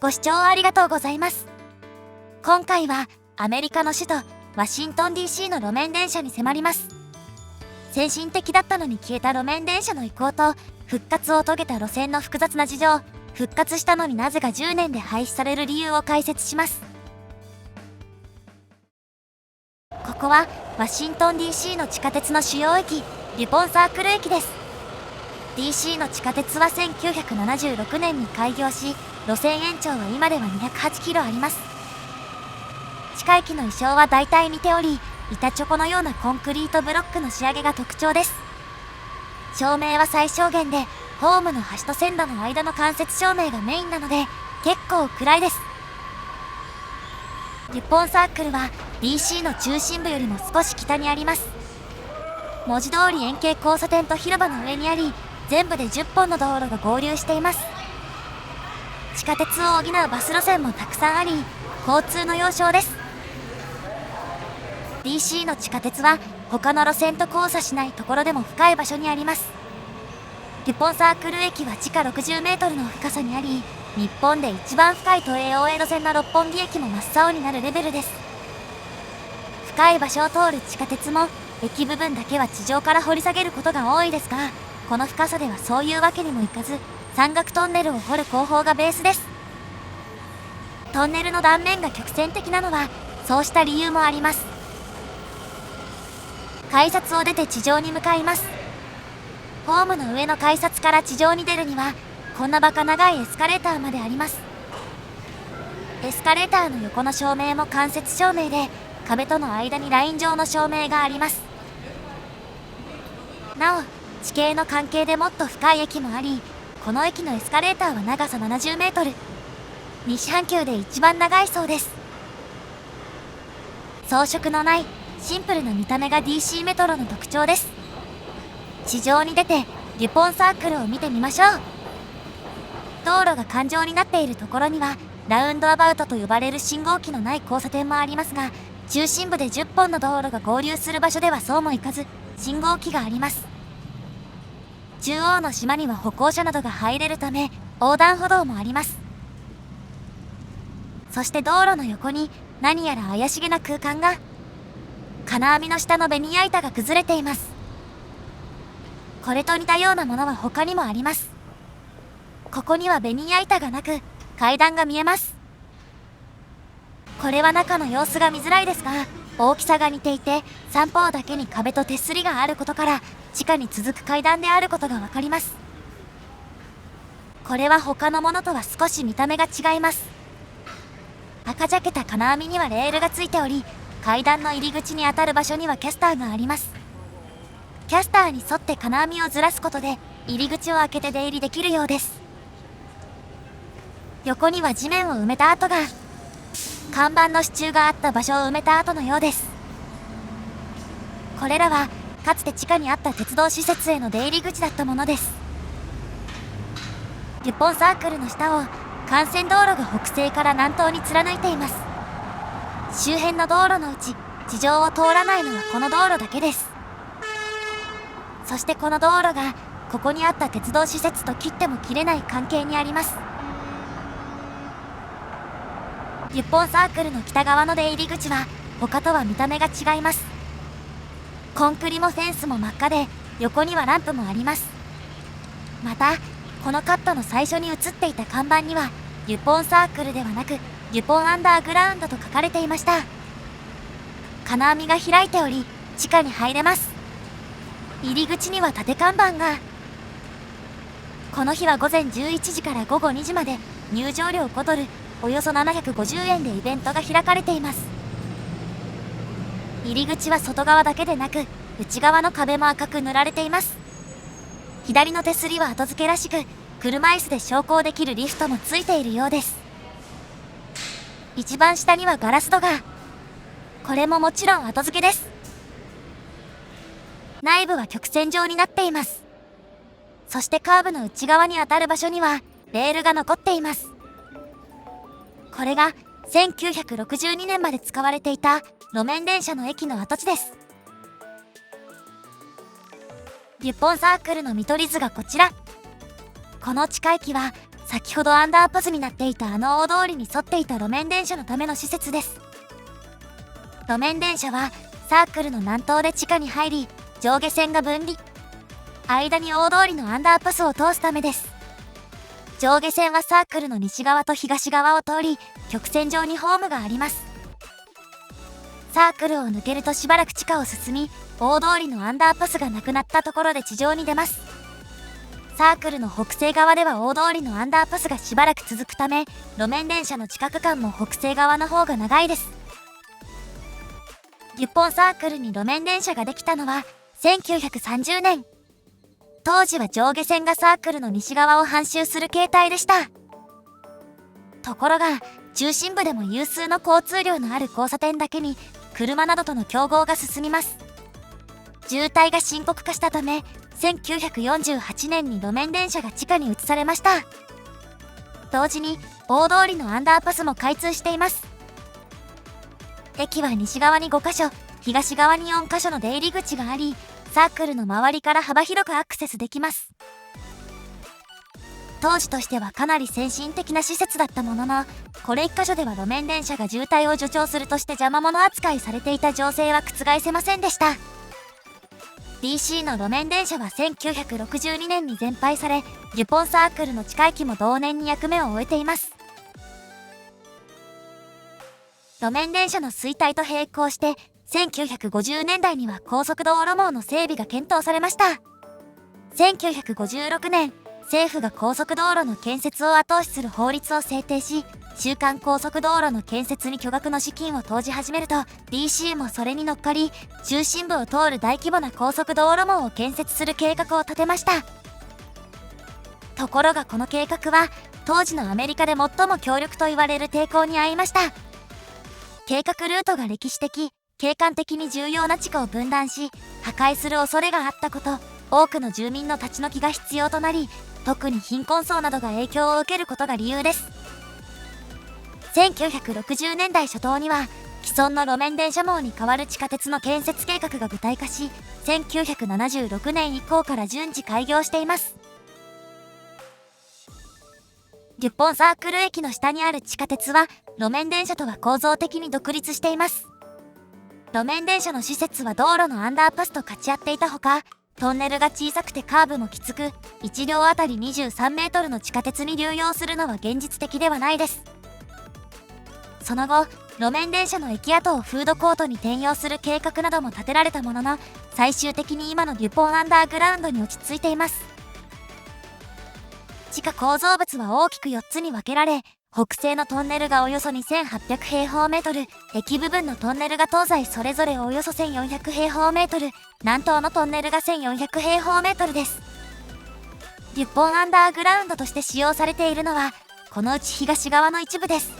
ご視聴ありがとうございます。今回はアメリカの首都ワシントン DC の路面電車に迫ります。先進的だったのに消えた路面電車の移行と復活を遂げた路線の複雑な事情、復活したのになぜか10年で廃止される理由を解説します。ここはワシントン DC の地下鉄の主要駅、デュポンサークル駅です。DC の地下鉄は1976年に開業し、路線延長は今では208キロあります。地下駅の衣装は大体似ており、板チョコのようなコンクリートブロックの仕上げが特徴です。照明は最小限で、ホームの端と線路の間の間接照明がメインなので、結構暗いです。デュポンサークルは DC の中心部よりも少し北にあります。文字通り円形交差点と広場の上にあり、全部で10本の道路が合流しています。地下鉄を補うバス路線もたくさんあり、交通の要衝です。DC の地下鉄は他の路線と交差しないところでも深い場所にあります。デュポンサークル駅は地下60メートルの深さにあり、日本で一番深い都営大江戸線の六本木駅も真っ青になるレベルです。深い場所を通る地下鉄も駅部分だけは地上から掘り下げることが多いですが、この深さではそういうわけにもいかず、山岳トンネルを掘る工法がベースです。トンネルの断面が曲線的なのはそうした理由もあります。改札を出て地上に向かいます。ホームの上の改札から地上に出るにはこんなバカ長いエスカレーターまであります。エスカレーターの横の照明も間接照明で、壁との間にライン状の照明があります。なお地形の関係でもっと深い駅もあり、この駅のエスカレーターは長さ70メートル、西半球で一番長いそうです。装飾のないシンプルな見た目が DC メトロの特徴です。地上に出てデュポンサークルを見てみましょう。道路が環状になっているところにはラウンドアバウトと呼ばれる信号機のない交差点もありますが、中心部で10本の道路が合流する場所ではそうもいかず、信号機があります。中央の島には歩行者などが入れるため横断歩道もあります。そして道路の横に何やら怪しげな空間が、金網の下のベニヤ板が崩れています。これと似たようなものは他にもあります。ここにはベニヤ板がなく階段が見えます。これは中の様子が見づらいですが、大きさが似ていて三方だけに壁と手すりがあることから地下に続く階段であることがわかります。これは他のものとは少し見た目が違います。赤じゃけた金網にはレールがついており、階段の入り口に当たる場所にはキャスターがあります。キャスターに沿って金網をずらすことで入り口を開けて出入りできるようです。横には地面を埋めた跡が、看板の支柱があった場所を埋めた跡のようです。これらはかつて地下にあった鉄道施設への出入り口だったものです。デュポンサークルの下を幹線道路が北西から南東に貫いています。周辺の道路のうち地上を通らないのはこの道路だけです。そしてこの道路がここにあった鉄道施設と切っても切れない関係にあります。デュポンサークルの北側の出入り口は他とは見た目が違います。コンクリもフェンスも真っ赤で、横にはランプもあります。またこのカットの最初に映っていた看板にはデュポンサークルではなくデュポンアンダーグラウンドと書かれていました。金網が開いており地下に入れます。入り口には縦看板が。この日は午前11時から午後2時まで入場料5ドル、およそ750円でイベントが開かれています。入り口は外側だけでなく内側の壁も赤く塗られています。左の手すりは後付けらしく、車椅子で昇降できるリフトもついているようです。一番下にはガラス戸が、これももちろん後付けです。内部は曲線状になっています。そしてカーブの内側に当たる場所にはレールが残っています。これが1962年まで使われていた路面電車の駅の跡地です。デュポンサークルの見取り図がこちら。この地下駅は先ほどアンダーパスになっていたあの大通りに沿っていた路面電車のための施設です。路面電車はサークルの南東で地下に入り、上下線が分離。間に大通りのアンダーパスを通すためです。上下線はサークルの西側と東側を通り、曲線上にホームがあります。サークルを抜けるとしばらく地下を進み、大通りのアンダーパスがなくなったところで地上に出ます。サークルの北西側では大通りのアンダーパスがしばらく続くため、路面電車の地下区間も北西側の方が長いです。デュポンサークルに路面電車ができたのは1930年。当時は上下線がサークルの西側を半周する形態でした。ところが、中心部でも有数の交通量のある交差点だけに、車などとの競合が進みます。渋滞が深刻化したため、1948年に路面電車が地下に移されました。同時に大通りのアンダーパスも開通しています。駅は西側に5カ所、東側に4カ所の出入り口があり、サークルの周りから幅広くアクセスできます。当時としてはかなり先進的な施設だったものの、これ1カ所では路面電車が渋滞を助長するとして邪魔者扱いされていた情勢は覆せませんでした。DC の路面電車は1962年に全廃され、デュポンサークルの地下駅も同年に役目を終えています。路面電車の衰退と並行して、1950年代には高速道路網の整備が検討されました。1956年、政府が高速道路の建設を後押しする法律を制定し、週間高速道路の建設に巨額の資金を投じ始めると、DC もそれに乗っかり、中心部を通る大規模な高速道路網を建設する計画を立てました。ところがこの計画は、当時のアメリカで最も強力と言われる抵抗に遭いました。計画ルートが歴史的、景観的に重要な地区を分断し、破壊する恐れがあったこと、多くの住民の立ち退きが必要となり、特に貧困層などが影響を受けることが理由です。1960年代初頭には、既存の路面電車網に代わる地下鉄の建設計画が具体化し、1976年以降から順次開業しています。デュポンサークル駅の下にある地下鉄は、路面電車とは構造的に独立しています。路面電車の施設は道路のアンダーパスと勝ち合っていたほか、トンネルが小さくてカーブもきつく、1両あたり23メートルの地下鉄に流用するのは現実的ではないです。その後、路面電車の駅跡をフードコートに転用する計画なども立てられたものの、最終的に今のデュポンアンダーグラウンドに落ち着いています。地下構造物は大きく4つに分けられ、北西のトンネルがおよそ2800平方メートル、駅部分のトンネルが東西それぞれおよそ1400平方メートル、南東のトンネルが1400平方メートルです。デュポンアンダーグラウンドとして使用されているのは、このうち東側の一部です。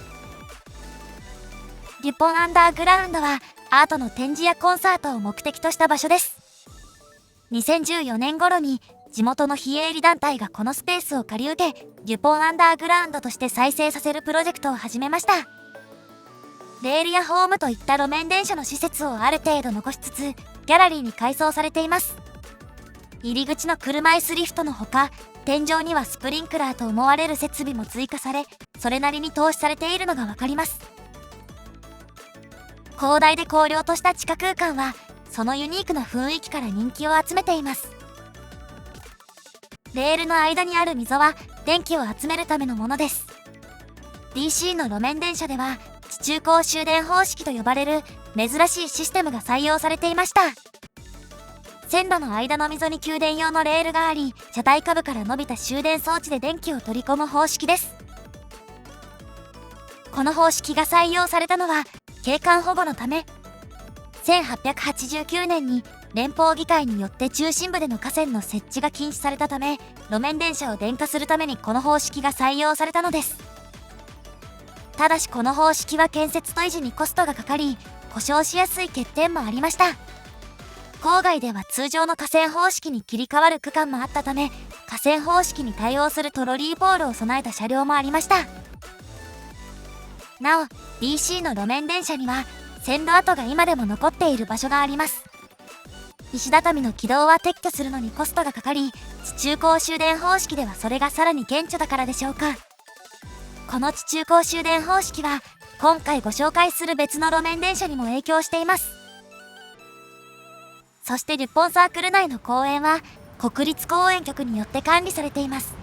デュポンアンダーグラウンドは、アートの展示やコンサートを目的とした場所です。2014年頃に、地元の非営利団体がこのスペースを借り受け、デュポンアンダーグラウンドとして再生させるプロジェクトを始めました。レールやホームといった路面電車の施設をある程度残しつつ、ギャラリーに改装されています。入り口の車椅子リフトのほか、天井にはスプリンクラーと思われる設備も追加され、それなりに投資されているのがわかります。広大で荒涼とした地下空間は、そのユニークな雰囲気から人気を集めています。レールの間にある溝は電気を集めるためのものです。DC の路面電車では地中高終電方式と呼ばれる珍しいシステムが採用されていました。線路の間の溝に給電用のレールがあり、車体下部から伸びた終電装置で電気を取り込む方式です。この方式が採用されたのは景観保護のため、1889年に連邦議会によって中心部での河川の設置が禁止されたため、路面電車を電化するためにこの方式が採用されたのです。ただしこの方式は建設と維持にコストがかかり、故障しやすい欠点もありました。郊外では通常の河川方式に切り替わる区間もあったため、河川方式に対応するトロリーポールを備えた車両もありました。なお、DC の路面電車には線路跡が今でも残っている場所があります。石畳の軌道は撤去するのにコストがかかり、地中高終電方式ではそれがさらに顕著だからでしょうか。この地中高終電方式は今回ご紹介する別の路面電車にも影響しています。そしてリュッポンサークル内の公園は国立公園局によって管理されています。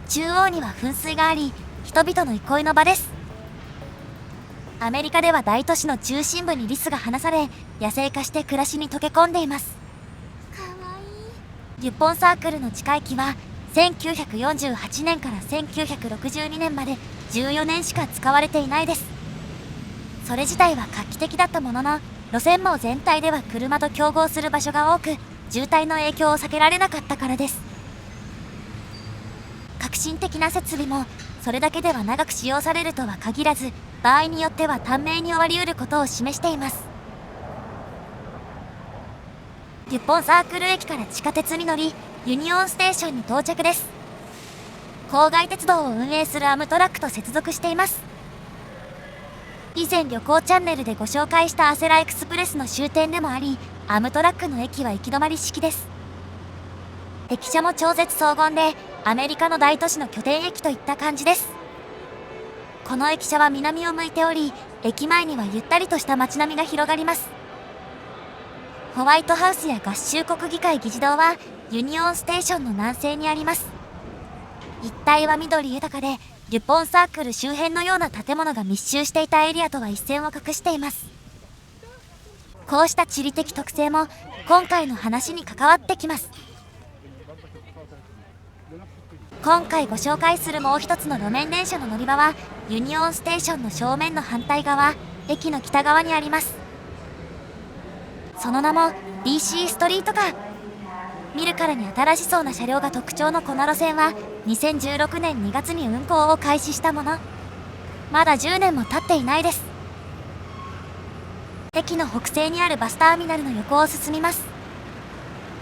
中央には噴水があり、人々の憩いの場です。アメリカでは大都市の中心部にリスが放され、野生化して暮らしに溶け込んでいます。かわいい。リュッポンサークルの地下駅は1948年から1962年まで14年しか使われていないです。それ自体は画期的だったものの、路線網全体では車と競合する場所が多く、渋滞の影響を避けられなかったからです。革新的な設備もそれだけでは長く使用されるとは限らず、場合によっては短命に終わりうることを示しています。リュッポンサークル駅から地下鉄に乗り、ユニオンステーションに到着です。郊外鉄道を運営するアムトラックと接続しています。以前旅行チャンネルでご紹介したアセラエクスプレスの終点でもあり、アムトラックの駅は行き止まり式です。駅舎も超絶荘厳で、アメリカの大都市の拠点駅といった感じです。この駅舎は南を向いており、駅前にはゆったりとした街並みが広がります。ホワイトハウスや合衆国議会議事堂はユニオンステーションの南西にあります。一帯は緑豊かで、リュポンサークル周辺のような建物が密集していたエリアとは一線を画しています。こうした地理的特性も今回の話に関わってきます。今回ご紹介するもう一つの路面電車の乗り場はユニオンステーションの正面の反対側、駅の北側にあります。その名も DC ストリートカー。見るからに新しそうな車両が特徴のこの路線は2016年2月に運行を開始したもの。まだ10年も経っていないです。駅の北西にあるバスターミナルの横を進みます。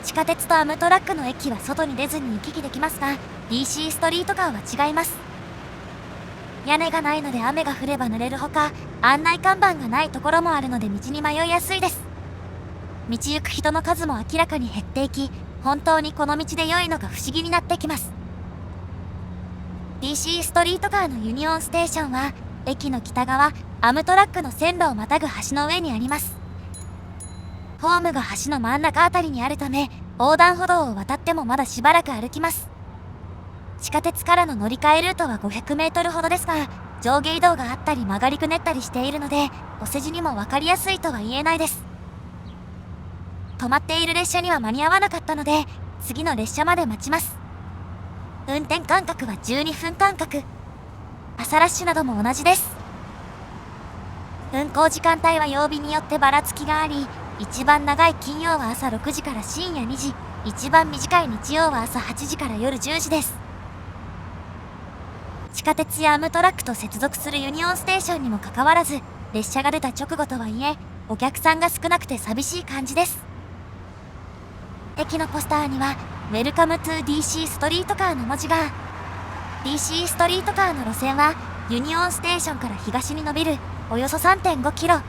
地下鉄とアムトラックの駅は外に出ずに行き来できますが、 DC ストリートカーは違います。屋根がないので雨が降れば濡れるほか、案内看板がないところもあるので道に迷いやすいです。道行く人の数も明らかに減っていき、本当にこの道で良いのか不思議になってきます。 DC ストリートカーのユニオンステーションは駅の北側、アムトラックの線路をまたぐ橋の上にあります。ホームが橋の真ん中あたりにあるため、横断歩道を渡ってもまだしばらく歩きます。地下鉄からの乗り換えルートは500メートルほどですが、上下移動があったり曲がりくねったりしているので、お世辞にも分かりやすいとは言えないです。止まっている列車には間に合わなかったので、次の列車まで待ちます。運転間隔は12分間隔。朝ラッシュなども同じです。運行時間帯は曜日によってばらつきがあり、一番長い金曜は朝6時から深夜2時、一番短い日曜は朝8時から夜10時です。地下鉄やアムトラックと接続するユニオンステーションにもかかわらず、列車が出た直後とはいえ、お客さんが少なくて寂しい感じです。駅のポスターには Welcome to DC ストリートカーの文字が。 DC ストリートカーの路線はユニオンステーションから東に伸びるおよそ 3.5 キロ。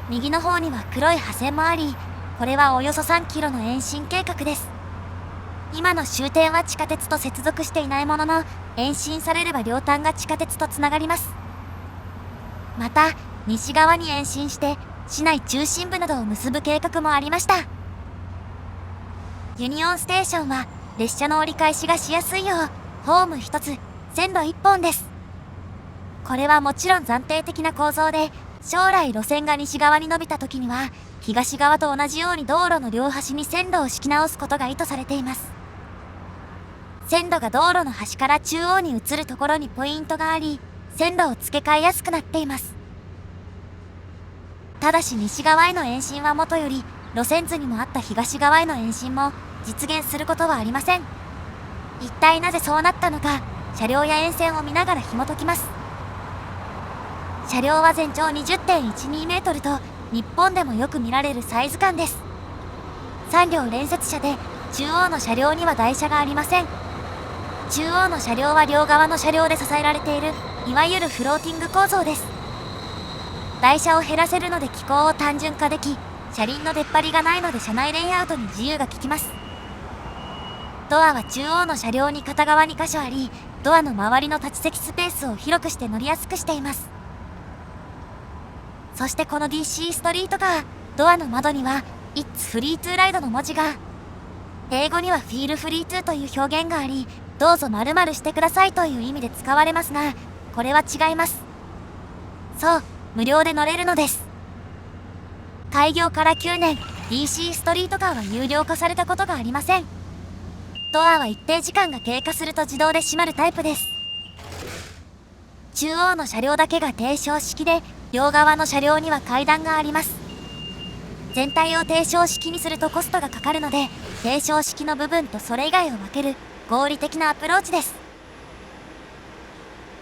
右の方には黒い破線もあり、これはおよそ3キロの延伸計画です。今の終点は地下鉄と接続していないものの、延伸されれば両端が地下鉄とつながります。また西側に延伸して市内中心部などを結ぶ計画もありました。ユニオンステーションは列車の折り返しがしやすいよう、ホーム1つ、線路1本です。これはもちろん暫定的な構造で、将来路線が西側に伸びた時には東側と同じように道路の両端に線路を敷き直すことが意図されています。線路が道路の端から中央に移るところにポイントがあり、線路を付け替えやすくなっています。ただし西側への延伸はもとより、路線図にもあった東側への延伸も実現することはありません。一体なぜそうなったのか、車両や沿線を見ながら紐解きます。車両は全長 20.12 メートルと日本でもよく見られるサイズ感です。3両連接車で、中央の車両には台車がありません。中央の車両は両側の車両で支えられている、いわゆるフローティング構造です。台車を減らせるので機構を単純化でき、車輪の出っ張りがないので車内レイアウトに自由が利きます。ドアは中央の車両に片側2箇所あり、ドアの周りの立ち席スペースを広くして乗りやすくしています。そしてこの DC ストリートカー、ドアの窓には It's Free to Ride の文字が、英語には Feel Free to という表現があり、どうぞ〇〇してくださいという意味で使われますが、これは違います。そう、無料で乗れるのです。開業から9年、DC ストリートカーは有料化されたことがありません。ドアは一定時間が経過すると自動で閉まるタイプです。中央の車両だけが定床式で、両側の車両には階段があります。全体を定床式にするとコストがかかるので、定床式の部分とそれ以外を分ける合理的なアプローチです。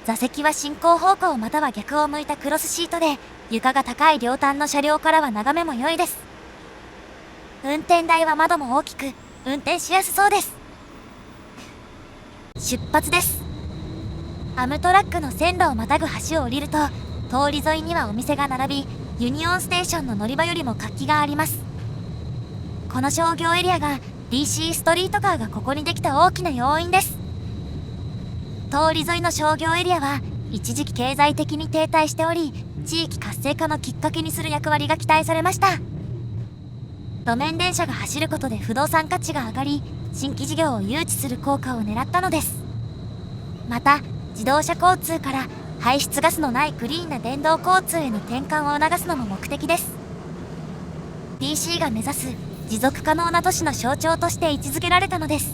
座席は進行方向または逆を向いたクロスシートで、床が高い両端の車両からは眺めも良いです。運転台は窓も大きく、運転しやすそうです。出発です。アムトラックの線路をまたぐ橋を降りると、通り沿いにはお店が並び、ユニオンステーションの乗り場よりも活気があります。この商業エリアが DC ストリートカーがここにできた大きな要因です。通り沿いの商業エリアは一時期経済的に停滞しており、地域活性化のきっかけにする役割が期待されました。路面電車が走ることで不動産価値が上がり、新規事業を誘致する効果を狙ったのです。また、自動車交通から排出ガスのないクリーンな電動交通への転換を促すのも目的です。DC が目指す持続可能な都市の象徴として位置づけられたのです。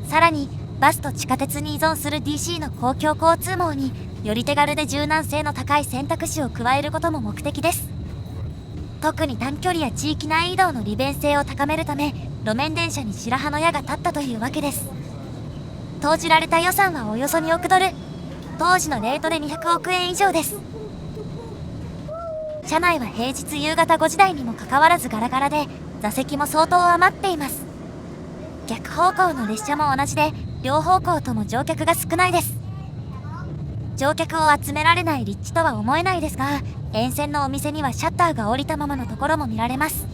さらに、バスと地下鉄に依存する DC の公共交通網により手軽で柔軟性の高い選択肢を加えることも目的です。特に短距離や地域内移動の利便性を高めるため、路面電車に白羽の矢が立ったというわけです。投じられた予算はおよそ2億ドル、当時のレートで200億円以上です。車内は平日夕方5時台にもかかわらずガラガラで、座席も相当余っています。逆方向の列車も同じで、両方向とも乗客が少ないです。乗客を集められない立地とは思えないですが、沿線のお店にはシャッターが下りたままのところも見られます。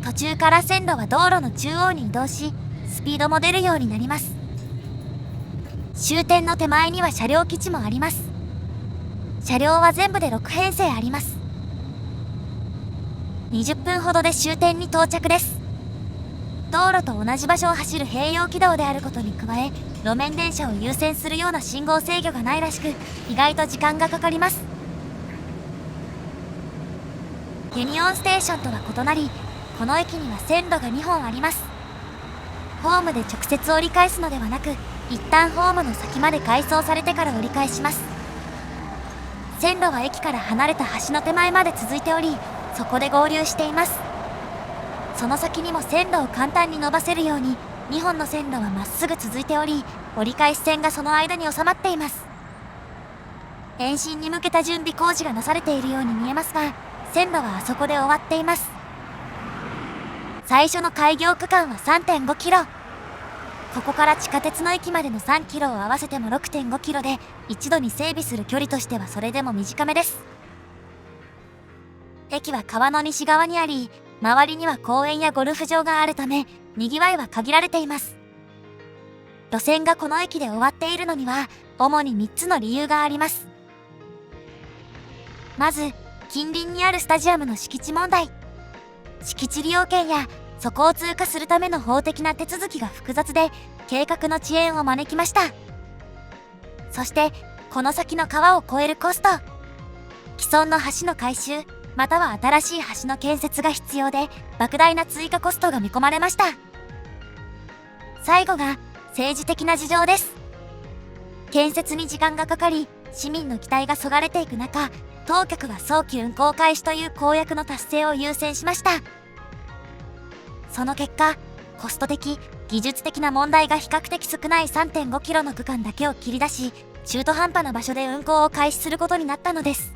途中から線路は道路の中央に移動し、スピードも出るようになります。終点の手前には車両基地もあります。車両は全部で6編成あります。20分ほどで終点に到着です。道路と同じ場所を走る併用軌道であることに加え、路面電車を優先するような信号制御がないらしく、意外と時間がかかります。ユニオンステーションとは異なり、この駅には線路が2本あります。ホームで直接折り返すのではなく、一旦ホームの先まで改装されてから折り返します。線路は駅から離れた橋の手前まで続いており、そこで合流しています。その先にも線路を簡単に伸ばせるように、2本の線路はまっすぐ続いており、折り返し線がその間に収まっています。延伸に向けた準備工事がなされているように見えますが、線路はあそこで終わっています。最初の開業区間は 3.5 キロ。ここから地下鉄の駅までの3キロを合わせても 6.5 キロで、一度に整備する距離としてはそれでも短めです。駅は川の西側にあり、周りには公園やゴルフ場があるため、賑わいは限られています。路線がこの駅で終わっているのには、主に3つの理由があります。まず、近隣にあるスタジアムの敷地問題。敷地利用権やそこを通過するための法的な手続きが複雑で、計画の遅延を招きました。そして、この先の川を越えるコスト。既存の橋の改修、または新しい橋の建設が必要で、莫大な追加コストが見込まれました。最後が政治的な事情です。建設に時間がかかり、市民の期待がそがれていく中、当局は早期運行開始という公約の達成を優先しました。その結果、コスト的、技術的な問題が比較的少ない 3.5 キロの区間だけを切り出し、中途半端な場所で運行を開始することになったのです。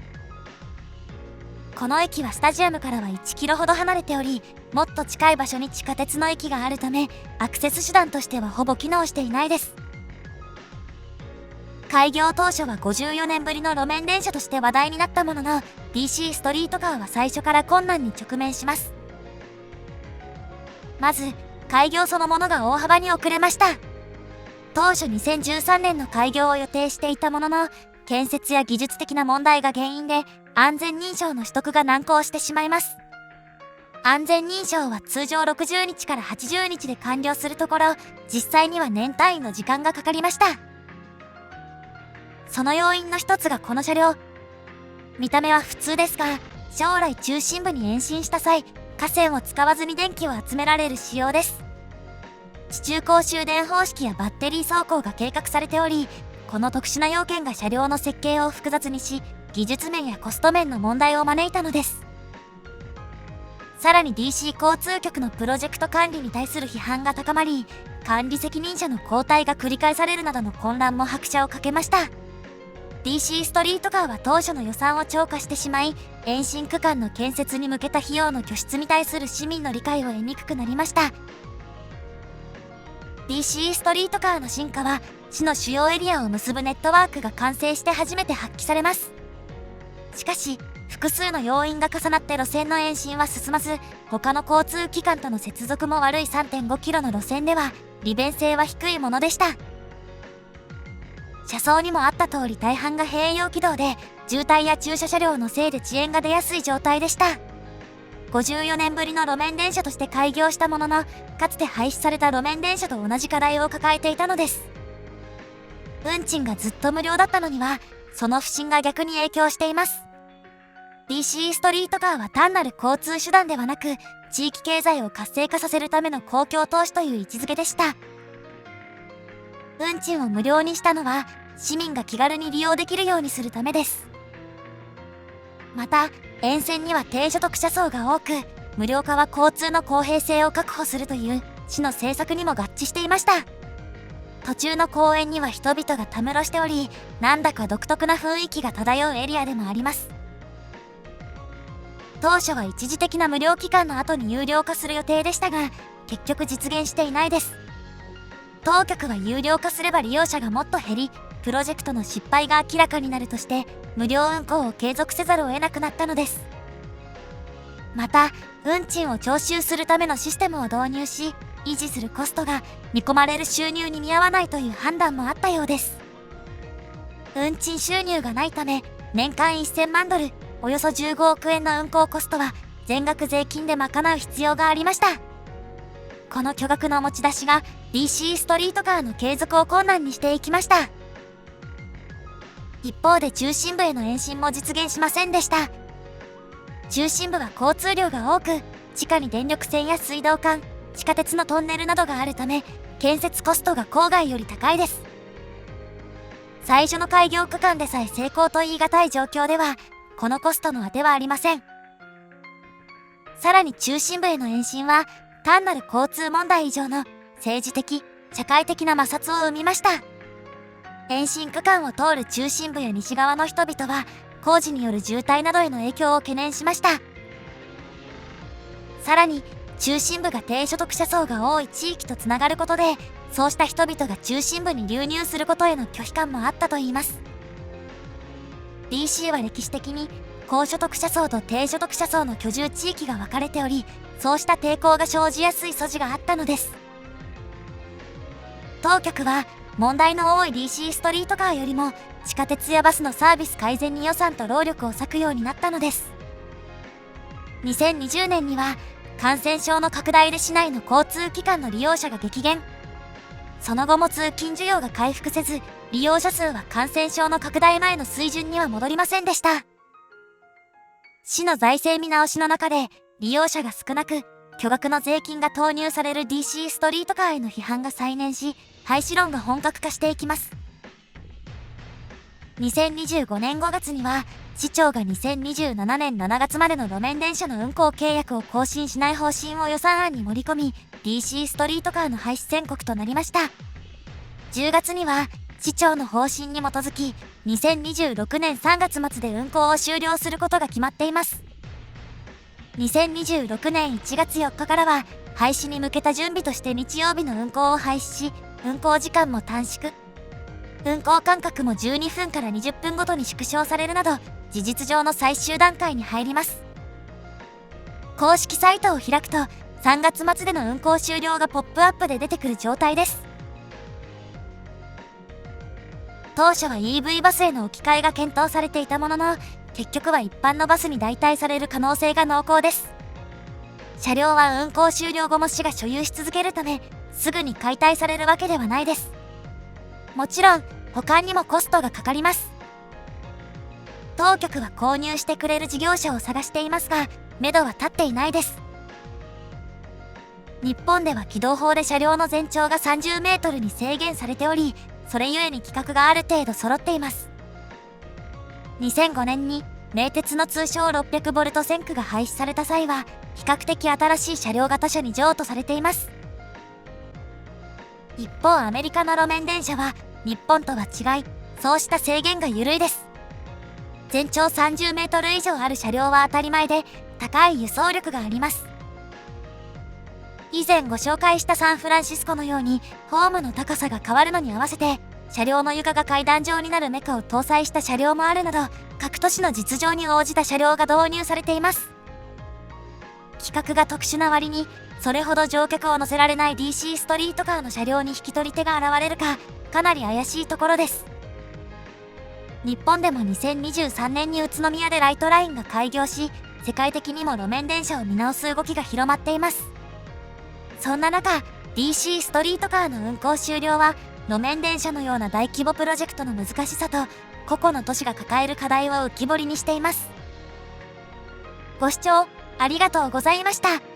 この駅はスタジアムからは1キロほど離れており、もっと近い場所に地下鉄の駅があるため、アクセス手段としてはほぼ機能していないです。開業当初は54年ぶりの路面電車として話題になったものの、DC ストリートカーは最初から困難に直面します。まず、開業そのものが大幅に遅れました。当初2013年の開業を予定していたものの、建設や技術的な問題が原因で安全認証の取得が難航してしまいます。安全認証は通常60日から80日で完了するところ、実際には年単位の時間がかかりました。その要因の一つがこの車両。見た目は普通ですが、将来中心部に延伸した際、架線を使わずに電気を集められる仕様です。地中高終電方式やバッテリー走行が計画されており、この特殊な要件が車両の設計を複雑にし、技術面やコスト面の問題を招いたのです。さらに DC 交通局のプロジェクト管理に対する批判が高まり、管理責任者の交代が繰り返されるなどの混乱も拍車をかけました。DC ストリートカーは当初の予算を超過してしまい、延伸区間の建設に向けた費用の拠出に対する市民の理解を得にくくなりました。DC ストリートカーの進化は、市の主要エリアを結ぶネットワークが完成して初めて発揮されます。しかし、複数の要因が重なって路線の延伸は進まず、他の交通機関との接続も悪い 3.5 キロの路線では、利便性は低いものでした。車窓にもあった通り大半が併用軌道で、渋滞や駐車車両のせいで遅延が出やすい状態でした。54年ぶりの路面電車として開業したものの、かつて廃止された路面電車と同じ課題を抱えていたのです。運賃がずっと無料だったのには、その不振が逆に影響しています。DC ストリートカーは単なる交通手段ではなく、地域経済を活性化させるための公共投資という位置づけでした。運賃を無料にしたのは、市民が気軽に利用できるようにするためです。また、沿線には低所得者層が多く、無料化は交通の公平性を確保するという市の政策にも合致していました。途中の公園には人々がたむろしており、なんだか独特な雰囲気が漂うエリアでもあります。当初は一時的な無料期間の後に有料化する予定でしたが、結局実現していないです。当局は有料化すれば利用者がもっと減り、プロジェクトの失敗が明らかになるとして、無料運行を継続せざるを得なくなったのです。また、運賃を徴収するためのシステムを導入し、維持するコストが見込まれる収入に見合わないという判断もあったようです。運賃収入がないため、年間1000万ドル、およそ15億円の運行コストは全額税金で賄う必要がありました。この巨額の持ち出しが DC ストリートカーの継続を困難にしていきました。一方で中心部への延伸も実現しませんでした。中心部は交通量が多く、地下に電力線や水道管、地下鉄のトンネルなどがあるため、建設コストが郊外より高いです。最初の開業区間でさえ成功と言い難い状況では、このコストの当てはありません。さらに中心部への延伸は、単なる交通問題以上の政治的、社会的な摩擦を生みました。延伸区間を通る中心部や西側の人々は、工事による渋滞などへの影響を懸念しました。さらに、中心部が低所得者層が多い地域とつながることで、そうした人々が中心部に流入することへの拒否感もあったといいます。DC は歴史的に高所得者層と低所得者層の居住地域が分かれており、そうした抵抗が生じやすい素地があったのです。当局は問題の多い DC ストリートカーよりも地下鉄やバスのサービス改善に予算と労力を割くようになったのです。2020年には感染症の拡大で市内の交通機関の利用者が激減。その後も通勤需要が回復せず、利用者数は感染症の拡大前の水準には戻りませんでした。市の財政見直しの中で、利用者が少なく、巨額の税金が投入される DC ストリートカーへの批判が再燃し、廃止論が本格化していきます。2025年5月には、市長が2027年7月までの路面電車の運行契約を更新しない方針を予算案に盛り込み、DC ストリートカーの廃止宣告となりました。10月には、市長の方針に基づき、2026年3月末で運行を終了することが決まっています。2026年1月4日からは、廃止に向けた準備として日曜日の運行を廃止し、運行時間も短縮。運行間隔も12分から20分ごとに縮小されるなど、事実上の最終段階に入ります。公式サイトを開くと、3月末での運行終了がポップアップで出てくる状態です。当初は EV バスへの置き換えが検討されていたものの、結局は一般のバスに代替される可能性が濃厚です。車両は運行終了後も市が所有し続けるため、すぐに解体されるわけではないです。もちろん、保管にもコストがかかります。当局は購入してくれる事業者を探していますが、目処は立っていないです。日本では軌道法で車両の全長が30メートルに制限されており、それゆえに規格がある程度揃っています。2005年に名鉄の通称 600V 線区が廃止された際は、比較的新しい車両が他社に譲渡されています。一方、アメリカの路面電車は日本とは違い、そうした制限が緩いです。全長30メートル以上ある車両は当たり前で、高い輸送力があります。以前ご紹介したサンフランシスコのように、ホームの高さが変わるのに合わせて、車両の床が階段状になるメカを搭載した車両もあるなど、各都市の実情に応じた車両が導入されています。規格が特殊な割に、それほど乗客を乗せられない DC ストリートカーの車両に引き取り手が現れるか、かなり怪しいところです。日本でも2023年に宇都宮でライトラインが開業し、世界的にも路面電車を見直す動きが広まっています。そんな中、DC ストリートカーの運行終了は、路面電車のような大規模プロジェクトの難しさと、個々の都市が抱える課題を浮き彫りにしています。ご視聴ありがとうございました。